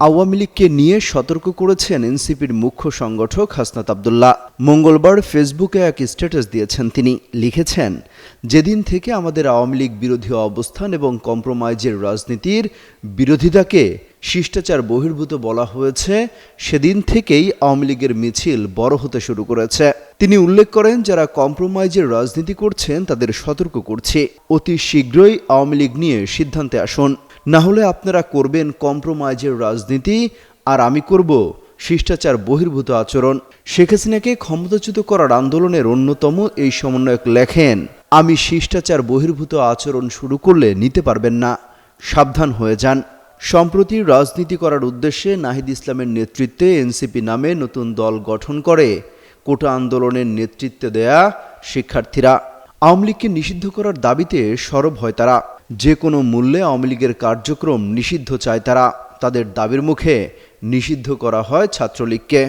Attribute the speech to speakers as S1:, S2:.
S1: আওয়ামী লীগকে নিয়ে সতর্ক করেছেন এনসিপির মুখ্য সংগঠক হাসনাত আব্দুল্লাহ। মঙ্গলবার ফেসবুকে এক স্ট্যাটাস দিয়েছেন তিনি। লিখেছেন, যেদিন থেকে আমাদের আওয়ামী লীগ বিরোধী অবস্থান এবং কম্প্রোমাইজের রাজনীতির বিরোধিতাকে শিষ্টাচার বহির্ভূত বলা হয়েছে, সেদিন থেকেই আওয়ামী লীগের মিছিল বড় হতে শুরু করেছে। তিনি উল্লেখ করেন, যারা কম্প্রোমাইজের রাজনীতি করছেন তাদের সতর্ক করছে, অতি শীঘ্রই আওয়ামী লীগ নিয়ে সিদ্ধান্তে আসুন, না হলে আপনারা করবেন কম্প্রোমাইজের রাজনীতি আর আমি করব শিষ্টাচার বহির্ভূত আচরণ। শেখ হাসিনাকে ক্ষমতাচ্যুত করার আন্দোলনের অন্যতম এই সমন্বয়ক লেখেন, আমি শিষ্টাচার বহির্ভূত আচরণ শুরু করলে নিতে পারবেন না, সাবধান হয়ে যান। সম্প্রতি রাজনীতি করার উদ্দেশ্যে নাহিদ ইসলামের নেতৃত্বে এনসিপি নামে নতুন দল গঠন করে কোটা আন্দোলনের নেতৃত্ব দেয়া শিক্ষার্থীরা আওয়ামী লীগকে নিষিদ্ধ করার দাবিতে সরব হয় তারা। যে কোনো মূল্যে আওয়ামী লীগের কার্যক্রম নিষিদ্ধ চায় তারা। তাদের দাবির মুখে নিষিদ্ধ করা হয় ছাত্রলীগকে।